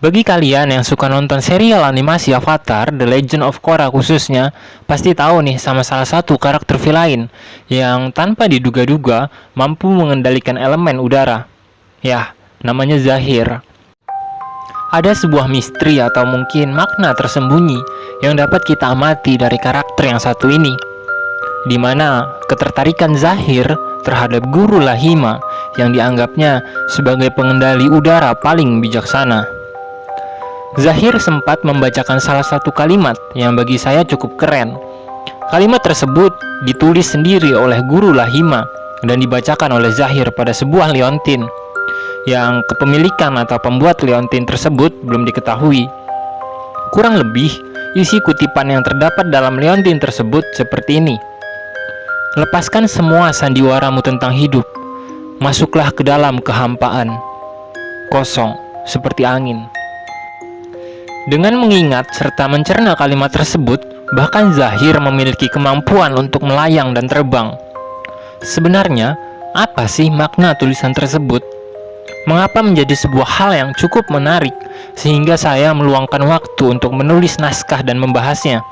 Bagi kalian yang suka nonton serial animasi Avatar, The Legend of Korra khususnya, pasti tahu nih sama salah satu karakter villain yang tanpa diduga-duga mampu mengendalikan elemen udara. Ya, namanya Zahir. Ada sebuah misteri atau mungkin makna tersembunyi yang dapat kita amati dari karakter yang satu ini, di mana ketertarikan Zahir terhadap Guru Lahima yang dianggapnya sebagai pengendali udara paling bijaksana. Zahir sempat membacakan salah satu kalimat yang bagi saya cukup keren. Kalimat tersebut ditulis sendiri oleh Guru Lahima dan dibacakan oleh Zahir pada sebuah liontin yang kepemilikan atau pembuat liontin tersebut belum diketahui. Kurang lebih, isi kutipan yang terdapat dalam liontin tersebut seperti ini. Lepaskan semua sandiwaramu tentang hidup. Masuklah ke dalam kehampaan. Kosong, seperti angin. Dengan mengingat serta mencerna kalimat tersebut, bahkan Zahir memiliki kemampuan untuk melayang dan terbang. Sebenarnya, apa sih makna tulisan tersebut? Mengapa menjadi sebuah hal yang cukup menarik sehingga saya meluangkan waktu untuk menulis naskah dan membahasnya?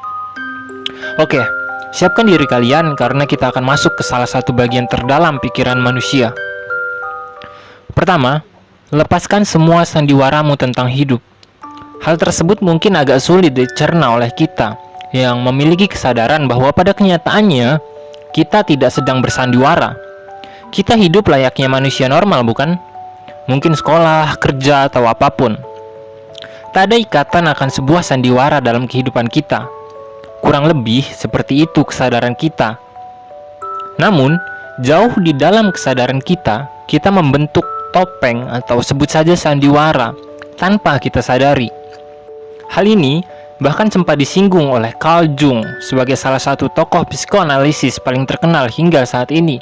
Oke, siapkan diri kalian karena kita akan masuk ke salah satu bagian terdalam pikiran manusia. Pertama, lepaskan semua sandiwaramu tentang hidup. Hal tersebut mungkin agak sulit dicerna oleh kita yang memiliki kesadaran bahwa pada kenyataannya kita tidak sedang bersandiwara. Kita hidup layaknya manusia normal, bukan? Mungkin sekolah, kerja, atau apapun. Tak ada ikatan akan sebuah sandiwara dalam kehidupan kita. Kurang lebih seperti itu kesadaran kita. Namun, jauh di dalam kesadaran kita, kita membentuk topeng atau sebut saja sandiwara tanpa kita sadari. Hal ini bahkan sempat disinggung oleh Carl Jung sebagai salah satu tokoh psikoanalisis paling terkenal hingga saat ini,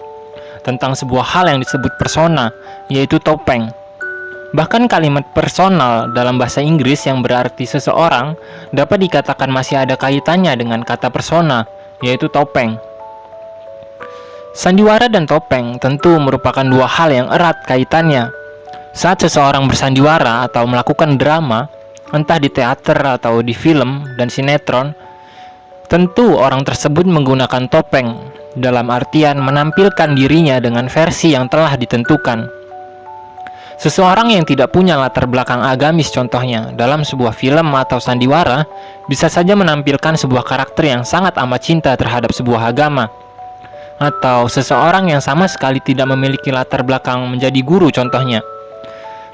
tentang sebuah hal yang disebut persona, yaitu topeng. Bahkan kalimat personal dalam bahasa Inggris yang berarti seseorang dapat dikatakan masih ada kaitannya dengan kata persona, yaitu topeng. Sandiwara dan topeng tentu merupakan dua hal yang erat kaitannya. Saat seseorang bersandiwara atau melakukan drama, entah di teater atau di film dan sinetron, tentu orang tersebut menggunakan topeng, dalam artian menampilkan dirinya dengan versi yang telah ditentukan. Seseorang yang tidak punya latar belakang agamis contohnya dalam sebuah film atau sandiwara bisa saja menampilkan sebuah karakter yang sangat amat cinta terhadap sebuah agama. Atau seseorang yang sama sekali tidak memiliki latar belakang menjadi guru contohnya.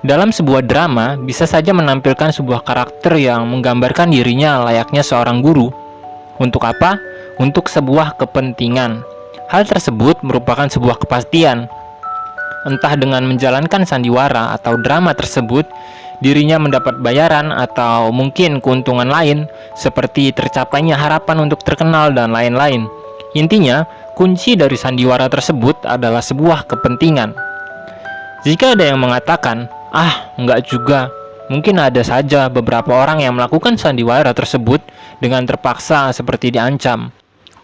Dalam sebuah drama bisa saja menampilkan sebuah karakter yang menggambarkan dirinya layaknya seorang guru. Untuk apa? Untuk sebuah kepentingan. Hal tersebut merupakan sebuah kepastian. Entah dengan menjalankan sandiwara atau drama tersebut, dirinya mendapat bayaran atau mungkin keuntungan lain, seperti tercapainya harapan untuk terkenal dan lain-lain. Intinya, kunci dari sandiwara tersebut adalah sebuah kepentingan. Jika ada yang mengatakan, enggak juga, mungkin ada saja beberapa orang yang melakukan sandiwara tersebut dengan terpaksa seperti diancam.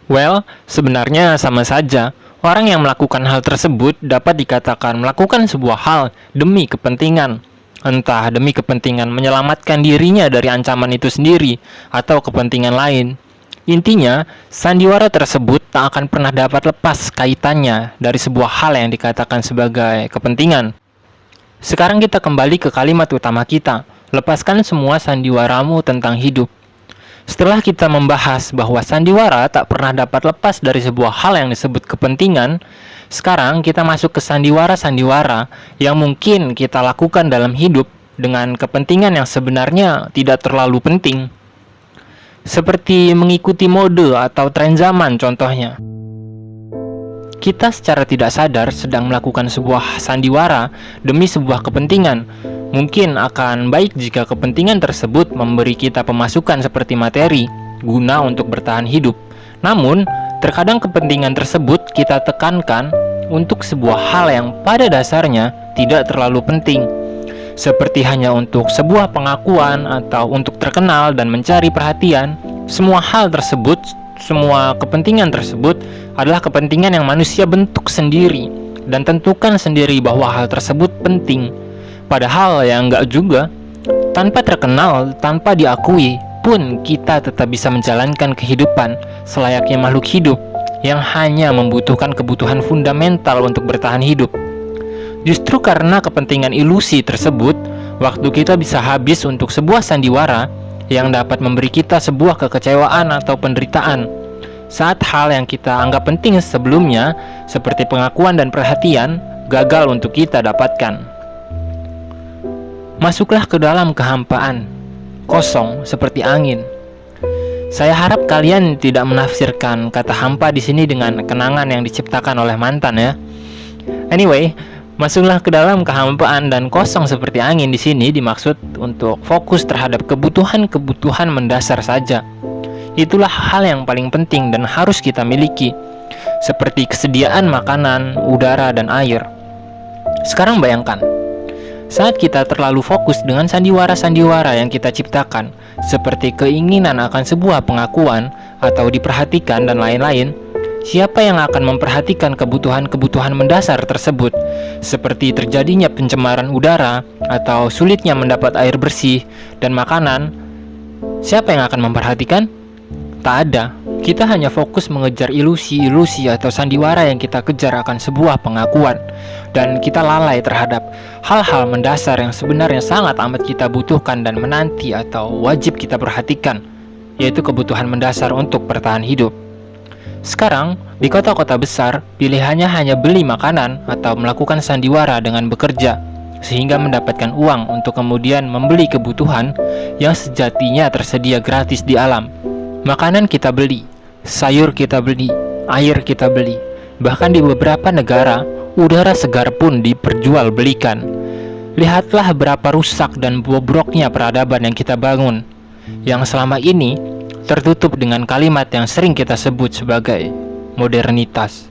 Well, sebenarnya sama saja. Orang yang melakukan hal tersebut dapat dikatakan melakukan sebuah hal demi kepentingan. Entah demi kepentingan menyelamatkan dirinya dari ancaman itu sendiri atau kepentingan lain. Intinya, sandiwara tersebut tak akan pernah dapat lepas kaitannya dari sebuah hal yang dikatakan sebagai kepentingan. Sekarang kita kembali ke kalimat utama kita. Lepaskan semua sandiwaramu tentang hidup. Setelah kita membahas bahwa sandiwara tak pernah dapat lepas dari sebuah hal yang disebut kepentingan, sekarang kita masuk ke sandiwara-sandiwara yang mungkin kita lakukan dalam hidup dengan kepentingan yang sebenarnya tidak terlalu penting. Seperti mengikuti mode atau tren zaman contohnya. Kita secara tidak sadar sedang melakukan sebuah sandiwara demi sebuah kepentingan. Mungkin akan baik jika kepentingan tersebut memberi kita pemasukan seperti materi, guna untuk bertahan hidup. Namun, terkadang kepentingan tersebut kita tekankan untuk sebuah hal yang pada dasarnya tidak terlalu penting. Seperti hanya untuk sebuah pengakuan atau untuk terkenal dan mencari perhatian. Semua hal tersebut, semua kepentingan tersebut adalah kepentingan yang manusia bentuk sendiri dan tentukan sendiri bahwa hal tersebut penting. Padahal ya enggak juga. Tanpa terkenal, tanpa diakui, pun kita tetap bisa menjalankan kehidupan selayaknya makhluk hidup yang hanya membutuhkan kebutuhan fundamental untuk bertahan hidup. Justru karena kepentingan ilusi tersebut, waktu kita bisa habis untuk sebuah sandiwara yang dapat memberi kita sebuah kekecewaan atau penderitaan, saat hal yang kita anggap penting sebelumnya, seperti pengakuan dan perhatian, gagal untuk kita dapatkan. Masuklah ke dalam kehampaan, kosong seperti angin. Saya harap kalian tidak menafsirkan kata hampa di sini dengan kenangan yang diciptakan oleh mantan ya. Anyway, masuklah ke dalam kehampaan dan kosong seperti angin di sini dimaksud untuk fokus terhadap kebutuhan-kebutuhan mendasar saja. Itulah hal yang paling penting dan harus kita miliki, seperti kesediaan makanan, udara, dan air. Sekarang bayangkan, saat kita terlalu fokus dengan sandiwara-sandiwara yang kita ciptakan, seperti keinginan akan sebuah pengakuan atau diperhatikan dan lain-lain, siapa yang akan memperhatikan kebutuhan-kebutuhan mendasar tersebut, seperti terjadinya pencemaran udara atau sulitnya mendapat air bersih dan makanan? Siapa yang akan memperhatikan? Tak ada. Kita hanya fokus mengejar ilusi-ilusi atau sandiwara yang kita kejar akan sebuah pengakuan, dan kita lalai terhadap hal-hal mendasar yang sebenarnya sangat amat kita butuhkan dan menanti atau wajib kita perhatikan, yaitu kebutuhan mendasar untuk bertahan hidup. Sekarang, di kota-kota besar, pilihannya hanya beli makanan atau melakukan sandiwara dengan bekerja, sehingga mendapatkan uang untuk kemudian membeli kebutuhan yang sejatinya tersedia gratis di alam. Makanan kita beli, sayur kita beli, air kita beli. Bahkan di beberapa negara, udara segar pun diperjualbelikan. Lihatlah berapa rusak dan bobroknya peradaban yang kita bangun, yang selama ini tertutup dengan kalimat yang sering kita sebut sebagai modernitas.